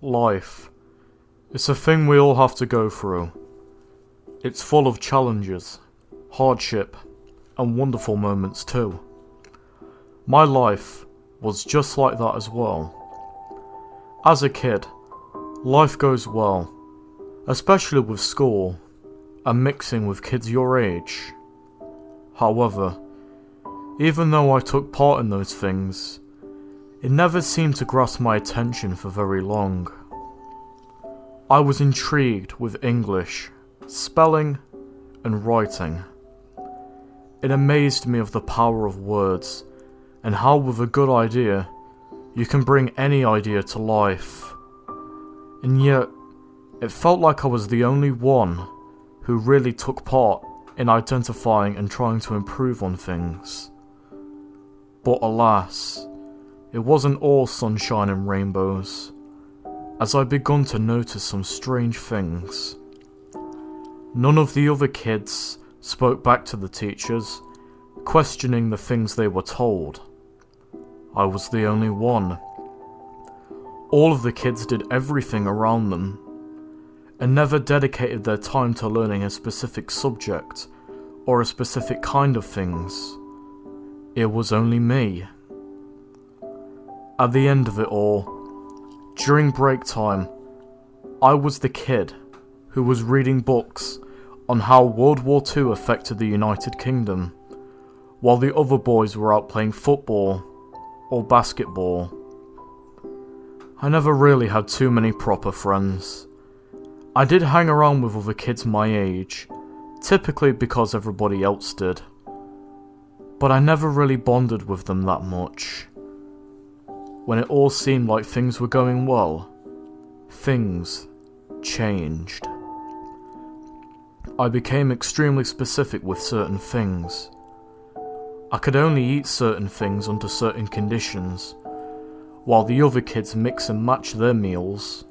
Life. It's a thing we all have to go through. It's full of challenges, hardship, and wonderful moments too. My life was just like that as well. As a kid, life goes well, especially with school and mixing with kids your age. However, even though I took part in those things, it never seemed to grasp my attention for very long. I was intrigued with English, spelling, and writing. It amazed me of the power of words, and how with a good idea, you can bring any idea to life. And yet, it felt like I was the only one who really took part in identifying and trying to improve on things. But alas, it wasn't all sunshine and rainbows, as I begun to notice some strange things. None of the other kids spoke back to the teachers, questioning the things they were told. I was the only one. All of the kids did everything around them, and never dedicated their time to learning a specific subject, or a specific kind of things. It was only me. At the end of it all, during break time, I was the kid who was reading books on how World War II affected the United Kingdom, while the other boys were out playing football or basketball. I never really had too many proper friends. I did hang around with other kids my age, typically because everybody else did, but I never really bonded with them that much. When it all seemed like things were going well, things changed. I became extremely specific with certain things. I could only eat certain things under certain conditions. While the other kids mix and match their meals,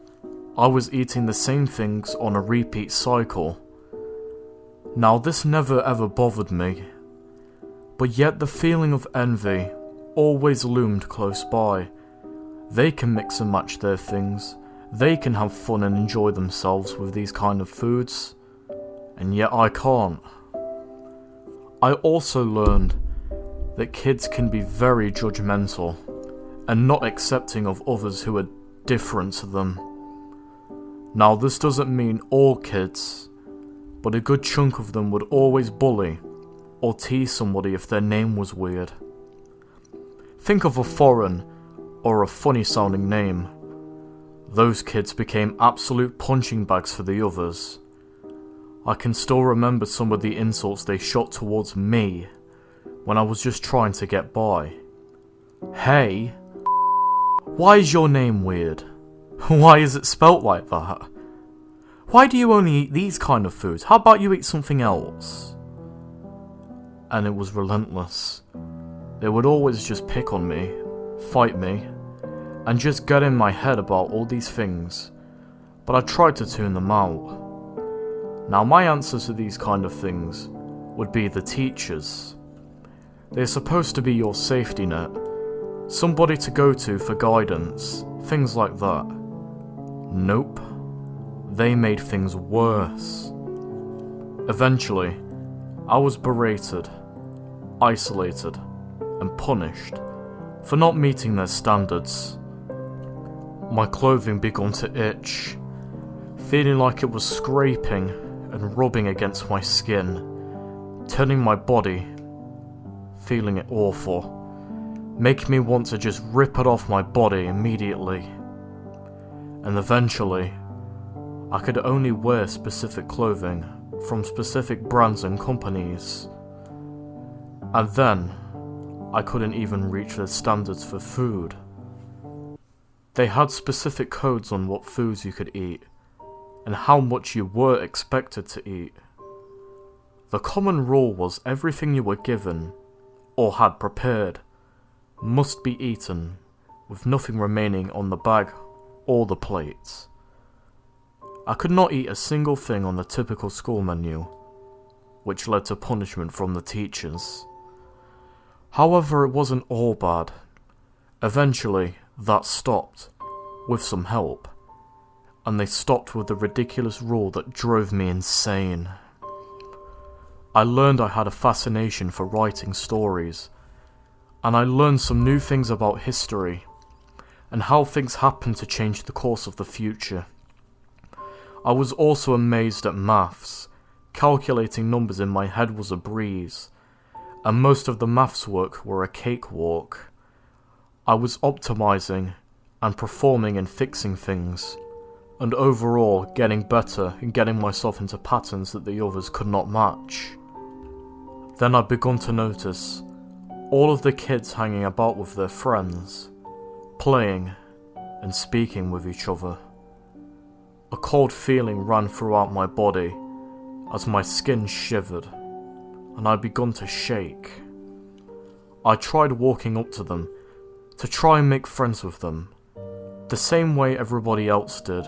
I was eating the same things on a repeat cycle. Now this never ever bothered me, but yet the feeling of envy always loomed close by. They can mix and match their things, they can have fun and enjoy themselves with these kind of foods, and yet I can't. I also learned that kids can be very judgmental, and not accepting of others who are different to them. Now this doesn't mean all kids, but a good chunk of them would always bully or tease somebody if their name was weird. Think of a foreign or a funny sounding name. Those kids became absolute punching bags for the others. I can still remember some of the insults they shot towards me when I was just trying to get by. Hey, why is your name weird? Why is it spelt like that? Why do you only eat these kind of foods? How about you eat something else? And it was relentless. They would always just pick on me, fight me, and just get in my head about all these things, but I tried to tune them out. Now my answer to these kind of things would be the teachers. They're supposed to be your safety net, somebody to go to for guidance, things like that. Nope. They made things worse. Eventually, I was berated, isolated, and punished for not meeting their standards. My clothing began to itch, feeling like it was scraping and rubbing against my skin, turning my body, feeling it awful, making me want to just rip it off my body immediately. And eventually, I could only wear specific clothing from specific brands and companies. And then, I couldn't even reach their standards for food. They had specific codes on what foods you could eat, and how much you were expected to eat. The common rule was everything you were given, or had prepared, must be eaten, with nothing remaining on the bag or the plates. I could not eat a single thing on the typical school menu, which led to punishment from the teachers. However, it wasn't all bad. Eventually, that stopped, with some help, and they stopped with the ridiculous rule that drove me insane. I learned I had a fascination for writing stories, and I learned some new things about history, and how things happen to change the course of the future. I was also amazed at maths. Calculating numbers in my head was a breeze, and most of the maths work were a cakewalk. I was optimizing and performing and fixing things, and overall getting better and getting myself into patterns that the others could not match. Then I'd begun to notice all of the kids hanging about with their friends, playing and speaking with each other. A cold feeling ran throughout my body as my skin shivered, and I'd begun to shake. I tried walking up to them to try and make friends with them, the same way everybody else did.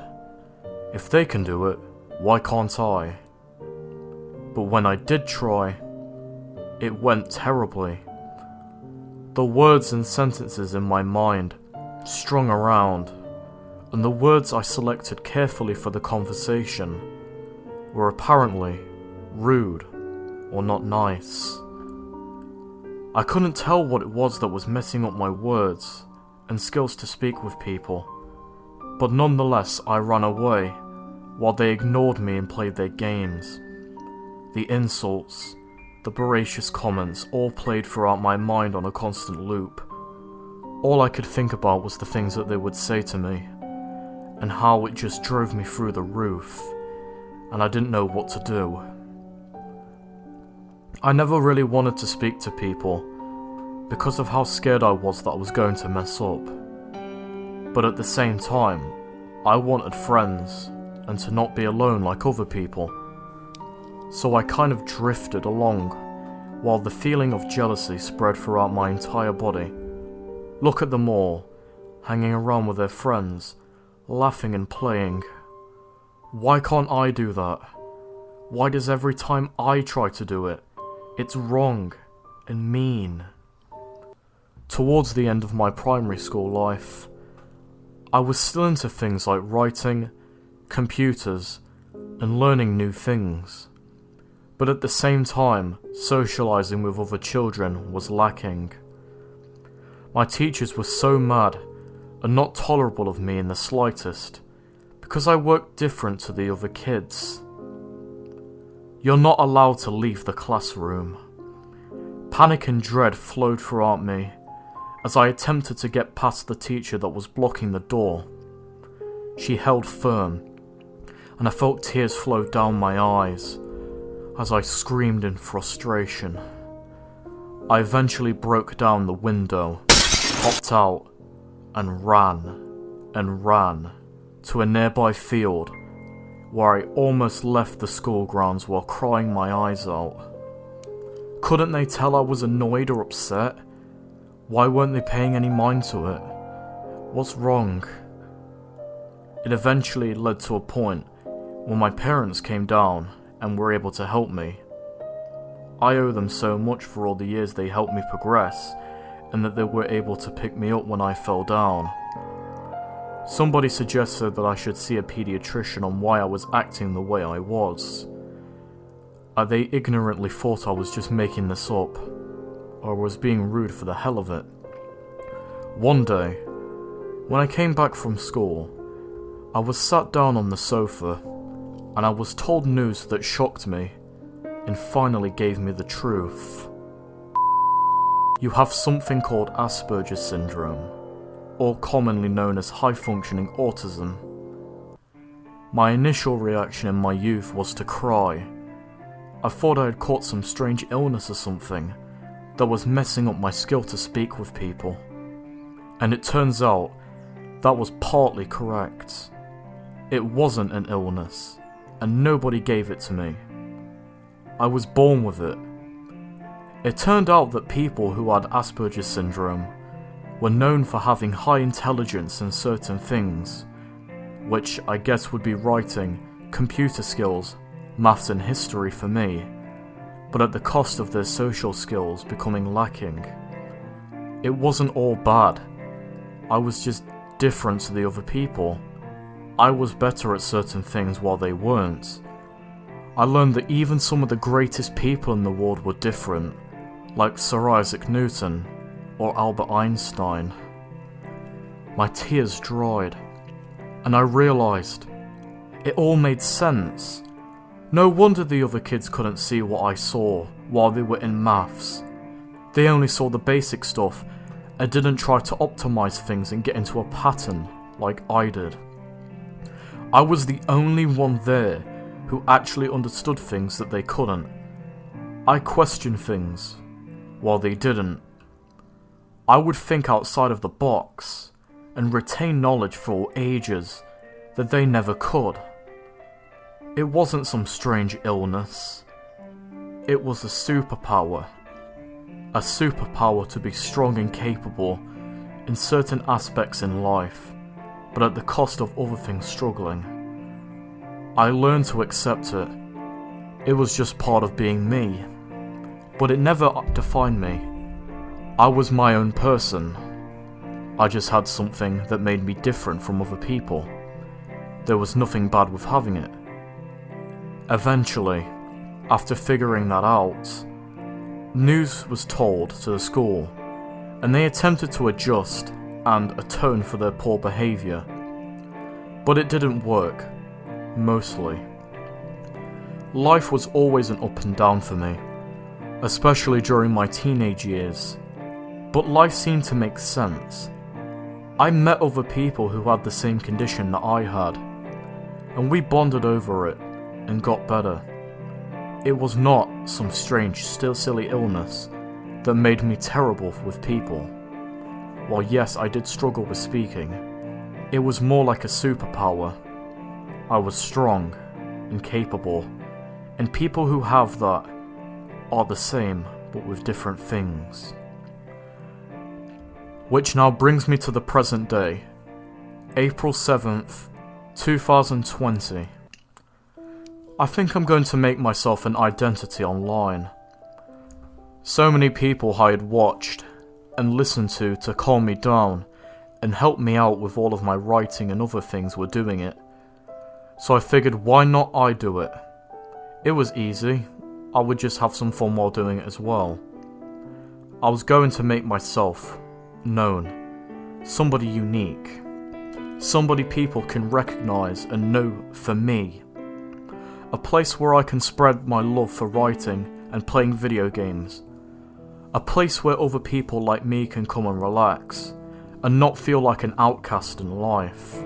If they can do it, why can't I? But when I did try, it went terribly. The words and sentences in my mind strung around, and the words I selected carefully for the conversation were apparently rude or not nice. I couldn't tell what it was that was messing up my words and skills to speak with people, but nonetheless I ran away while they ignored me and played their games. The insults, the voracious comments all played throughout my mind on a constant loop. All I could think about was the things that they would say to me, and how it just drove me through the roof, and I didn't know what to do. I never really wanted to speak to people because of how scared I was that I was going to mess up. But at the same time, I wanted friends and to not be alone like other people. So I kind of drifted along while the feeling of jealousy spread throughout my entire body. Look at them all, hanging around with their friends, laughing and playing. Why can't I do that? Why does every time I try to do it, it's wrong and mean? Towards the end of my primary school life, I was still into things like writing, computers, and learning new things. But at the same time, socializing with other children was lacking. My teachers were so mad and not tolerable of me in the slightest, because I worked different to the other kids. You're not allowed to leave the classroom. Panic and dread flowed throughout me as I attempted to get past the teacher that was blocking the door. She held firm, and I felt tears flow down my eyes as I screamed in frustration. I eventually broke down the window, hopped out, and ran to a nearby field where I almost left the school grounds while crying my eyes out. Couldn't they tell I was annoyed or upset? Why weren't they paying any mind to it? What's wrong? It eventually led to a point when my parents came down and were able to help me. I owe them so much for all the years they helped me progress, and that they were able to pick me up when I fell down. Somebody suggested that I should see a pediatrician on why I was acting the way I was. They ignorantly thought I was just making this up, or was being rude for the hell of it. One day, when I came back from school, I was sat down on the sofa, and I was told news that shocked me, and finally gave me the truth. You have something called Asperger's syndrome, or commonly known as high-functioning autism. My initial reaction in my youth was to cry. I thought I had caught some strange illness or something that was messing up my skill to speak with people. And it turns out that was partly correct. It wasn't an illness, and nobody gave it to me. I was born with it. It turned out that people who had Asperger's syndrome were known for having high intelligence in certain things, which I guess would be writing, computer skills, maths and history for me, but at the cost of their social skills becoming lacking. It wasn't all bad. I was just different to the other people, I was better at certain things while they weren't. I learned that even some of the greatest people in the world were different, like Sir Isaac Newton or Albert Einstein. My tears dried, and I realised it all made sense. No wonder the other kids couldn't see what I saw while they were in maths. They only saw the basic stuff and didn't try to optimise things and get into a pattern like I did. I was the only one there who actually understood things that they couldn't. I questioned things, while they didn't. I would think outside of the box, and retain knowledge for ages that they never could. It wasn't some strange illness. It was a superpower. A superpower to be strong and capable in certain aspects in life, but at the cost of other things struggling. I learned to accept it. It was just part of being me. But it never defined me. I was my own person. I just had something that made me different from other people. There was nothing bad with having it. Eventually, after figuring that out, news was told to the school, and they attempted to adjust and atone for their poor behaviour. But it didn't work. Mostly. Life was always an up and down for me, especially during my teenage years, but life seemed to make sense. I met other people who had the same condition that I had, and we bonded over it and got better. It was not some strange, still silly illness that made me terrible with people. While yes, I did struggle with speaking, it was more like a superpower. I was strong and capable, and people who have that are the same but with different things. Which now brings me to the present day, April 7th, 2020. I think I'm going to make myself an identity online. So many people I had watched and listened to calm me down and help me out with all of my writing and other things were doing it. So I figured, why not I do it? It was easy. I would just have some fun while doing it as well. I was going to make myself known. Somebody unique. Somebody people can recognise and know for me. A place where I can spread my love for writing and playing video games. A place where other people like me can come and relax, and not feel like an outcast in life.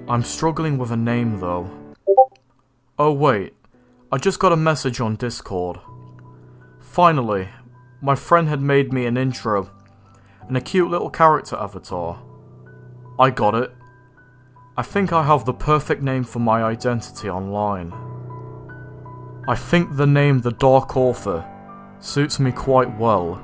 I'm struggling with a name though. Oh wait, I just got a message on Discord. Finally, my friend had made me an intro, and a cute little character avatar. I got it. I think I have the perfect name for my identity online. I think the name The Dark Author suits me quite well.